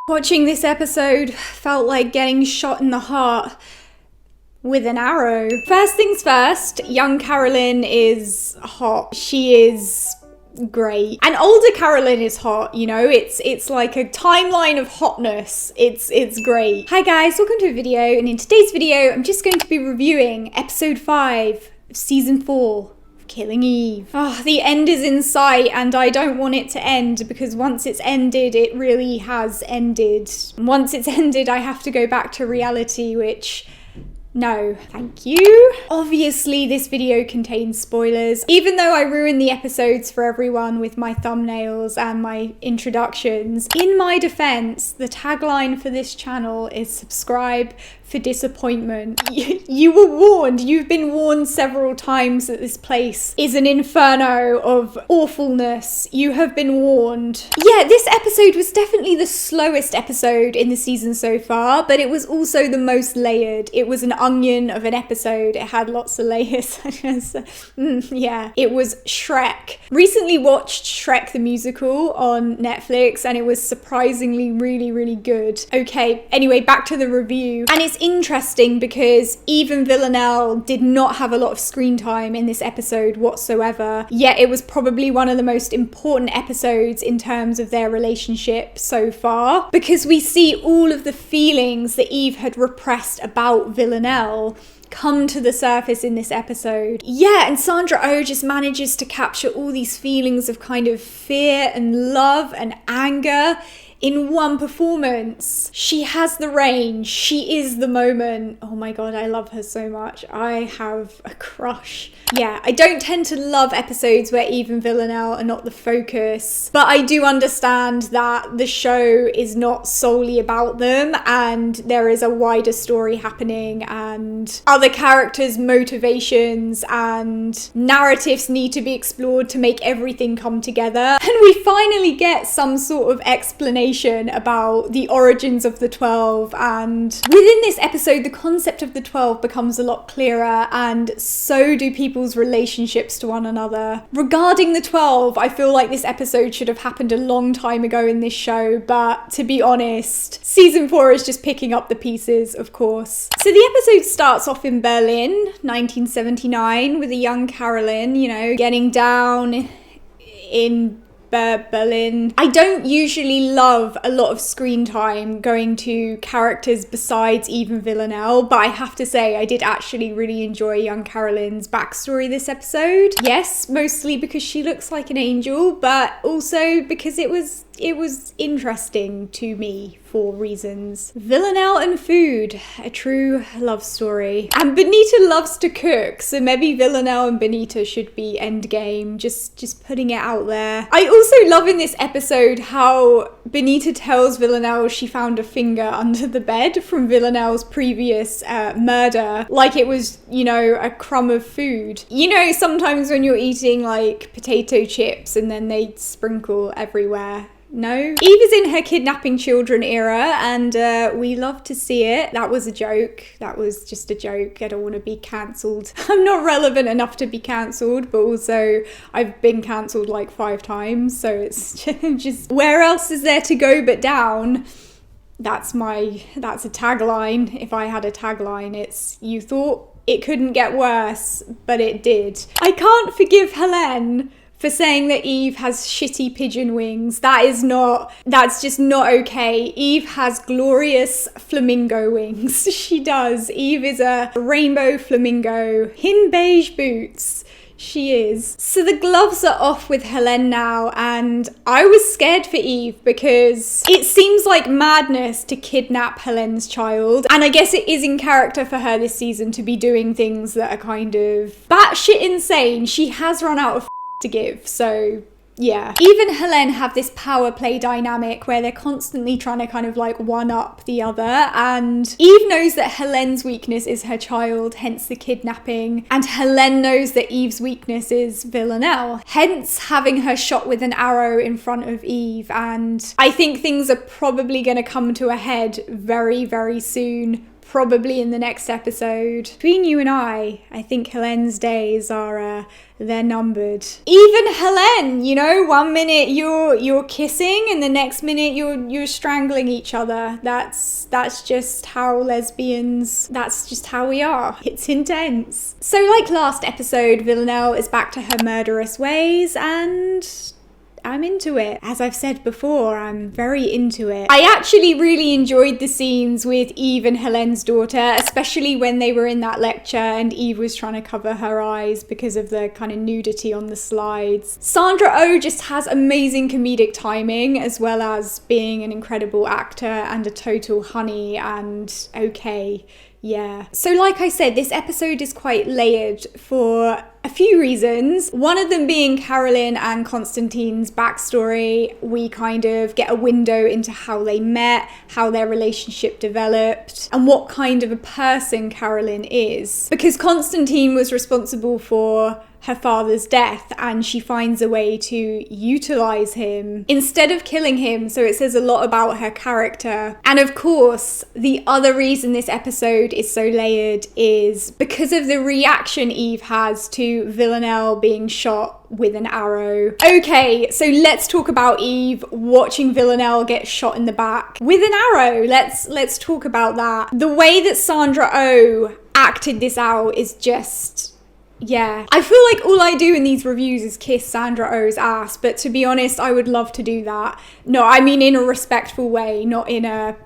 Watching this episode felt like getting shot in the heart with an arrow. First things first, young Carolyn is hot. She is great. And older Carolyn is hot, you know, it's like a timeline of hotness. It's great. Hi guys, welcome to a video, and in today's video I'm just going to be reviewing episode 5 of season 4. Killing Eve. Oh, the end is in sight and I don't want it to end, because once it's ended, it really has ended. Once it's ended, I have to go back to reality, which... no, thank you. Obviously, this video contains spoilers. Even though I ruined the episodes for everyone with my thumbnails and my introductions, in my defense, the tagline for this channel is subscribe for disappointment. You were warned. You've been warned several times that this place is an inferno of awfulness. You have been warned. Yeah, this episode was definitely the slowest episode in the season so far, but it was also the most layered. It was an onion of an episode. It had lots of layers. Yeah, it was Shrek. Recently watched Shrek the musical on Netflix, and it was surprisingly really good. Okay, anyway, back to the review. And it's interesting because Eve and Villaneve did not have a lot of screen time in this episode whatsoever, yet it was probably one of the most important episodes in terms of their relationship so far, because we see all of the feelings that Eve had repressed about Villaneve come to the surface in this episode. Yeah, and Sandra Oh just manages to capture all these feelings of kind of fear and love and anger in one performance. She has the range. She is the moment. Oh my god, I love her so much. I have a crush. Yeah, I don't tend to love episodes where Eve and Villanelle are not the focus, but I do understand that the show is not solely about them and there is a wider story happening and other characters' motivations and narratives need to be explored to make everything come together. And we finally get some sort of explanation about the origins of the 12, and within this episode the concept of the 12 becomes a lot clearer, and so do people's relationships to one another. Regarding the 12, I feel like this episode should have happened a long time ago in this show, but to be honest, season 4 is just picking up the pieces, of course. So the episode starts off in Berlin, 1979, with a young Carolyn, you know, getting down in Berlin. I don't usually love a lot of screen time going to characters besides Eve and Villanelle, but I have to say I did actually really enjoy young Carolyn's backstory this episode. Yes, mostly because she looks like an angel, but also because it was interesting to me for reasons. Villanelle and food, a true love story. And Benita loves to cook, so maybe Villanelle and Benita should be endgame, just putting it out there. I also love in this episode how Benita tells Villanelle she found a finger under the bed from Villanelle's previous murder, like it was, you know, a crumb of food. You know, sometimes when you're eating like potato chips and then they sprinkle everywhere. No. Eve is in her kidnapping children era, and we love to see it. That was a joke. That was just a joke. I don't want to be cancelled. I'm not relevant enough to be cancelled, but also I've been cancelled like 5 times, so it's just where else is there to go but down? That's a tagline. If I had a tagline, it's you thought it couldn't get worse, but it did. I can't forgive Helene for saying that Eve has shitty pigeon wings. That's just not okay. Eve has glorious flamingo wings. She does. Eve is a rainbow flamingo in beige boots. She is. So the gloves are off with Helene now, and I was scared for Eve because it seems like madness to kidnap Helene's child, and I guess it is in character for her this season to be doing things that are kind of batshit insane. She has run out of to give, so yeah. Eve and Helene have this power play dynamic where they're constantly trying to kind of like one up the other, and Eve knows that Helene's weakness is her child, hence the kidnapping, and Helene knows that Eve's weakness is Villanelle, hence having her shot with an arrow in front of Eve. And I think things are probably going to come to a head very soon probably in the next episode. Between you and I think Helene's days are they're numbered. Even Helene, you know, one minute you're kissing and the next minute you're strangling each other. That's just how lesbians, that's just how we are. It's intense. So like last episode, Villanelle is back to her murderous ways and I'm into it. As I've said before, I'm very into it. I actually really enjoyed the scenes with Eve and Helene's daughter, especially when they were in that lecture and Eve was trying to cover her eyes because of the kind of nudity on the slides. Sandra Oh just has amazing comedic timing, as well as being an incredible actor and a total honey, and okay. Yeah. So like I said, this episode is quite layered for a few reasons. One of them being Carolyn and Constantine's backstory. We kind of get a window into how they met, how their relationship developed, and what kind of a person Carolyn is. Because Constantine was responsible for her father's death and she finds a way to utilize him instead of killing him, so it says a lot about her character. And of course, the other reason this episode is so layered is because of the reaction Eve has to Villanelle being shot with an arrow. Okay, so let's talk about Eve watching Villanelle get shot in the back with an arrow. Let's talk about that. The way that Sandra Oh acted this out is just, yeah. I feel like all I do in these reviews is kiss Sandra Oh's ass, but to be honest, I would love to do that. No, I mean in a respectful way, not in a,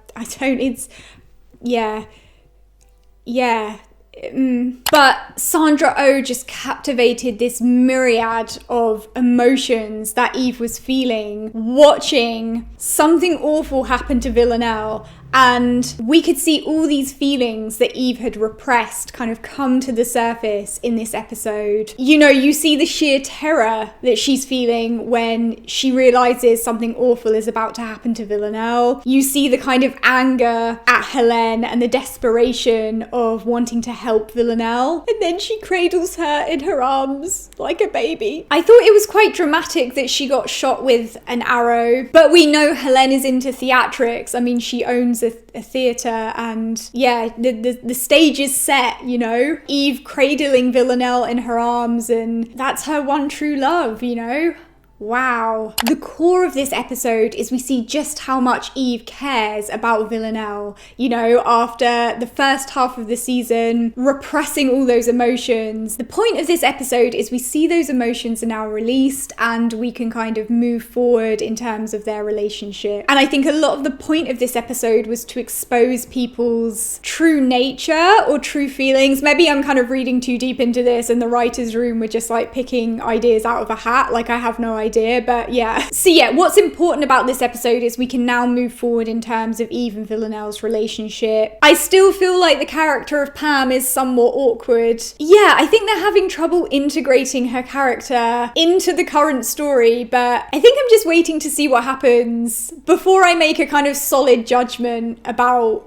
But Sandra Oh just captivated this myriad of emotions that Eve was feeling, watching something awful happen to Villanelle. And we could see all these feelings that Eve had repressed kind of come to the surface in this episode. You know, you see the sheer terror that she's feeling when she realizes something awful is about to happen to Villanelle. You see the kind of anger at Helene and the desperation of wanting to help Villanelle. And then she cradles her in her arms like a baby. I thought it was quite dramatic that she got shot with an arrow, but we know Helene is into theatrics. I mean, she owns a theatre, and yeah, the stage is set, you know. Eve cradling Villanelle in her arms, and that's her one true love, you know. Wow. The core of this episode is we see just how much Eve cares about Villanelle, you know, after the first half of the season, repressing all those emotions. The point of this episode is we see those emotions are now released and we can kind of move forward in terms of their relationship. And I think a lot of the point of this episode was to expose people's true nature or true feelings. Maybe I'm kind of reading too deep into this and the writer's room were just like picking ideas out of a hat. Like I have no idea. But yeah. So yeah, what's important about this episode is we can now move forward in terms of Eve and Villanelle's relationship. I still feel like the character of Pam is somewhat awkward. Yeah, I think they're having trouble integrating her character into the current story, but I think I'm just waiting to see what happens before I make a kind of solid judgment about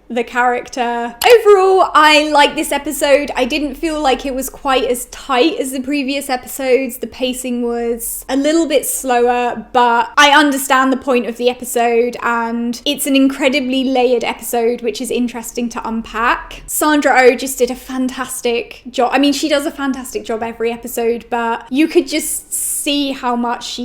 the character. Overall, I like this episode. I didn't feel like it was quite as tight as the previous episodes. The pacing was a little bit slower, but I understand the point of the episode and it's an incredibly layered episode, which is interesting to unpack. Sandra Oh just did a fantastic job. I mean, she does a fantastic job every episode, but you could just see how much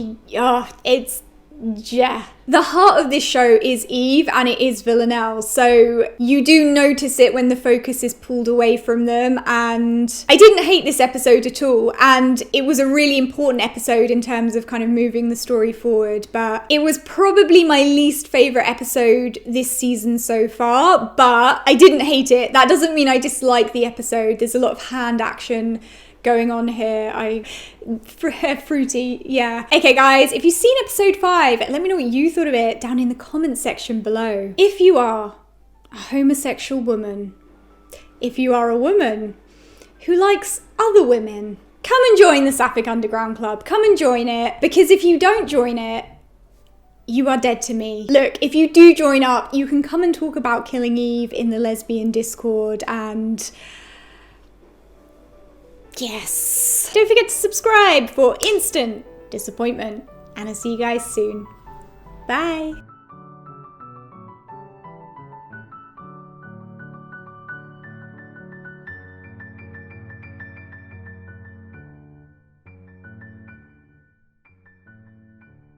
the heart of this show is Eve and it is Villanelle, so you do notice it when the focus is pulled away from them. And I didn't hate this episode at all, and it was a really important episode in terms of kind of moving the story forward, but it was probably my least favorite episode this season so far, but I didn't hate it. That doesn't mean I dislike the episode. There's a lot of hand action going on here. Fruity, yeah. Okay guys, if you've seen episode 5, let me know what you thought of it down in the comments section below. If you are a homosexual woman, if you are a woman who likes other women, come and join the Sapphic Underground Club. Come and join it, because if you don't join it, you are dead to me. Look, if you do join up, you can come and talk about Killing Eve in the lesbian Discord, and yes. Don't forget to subscribe for instant disappointment. And I'll see you guys soon. Bye.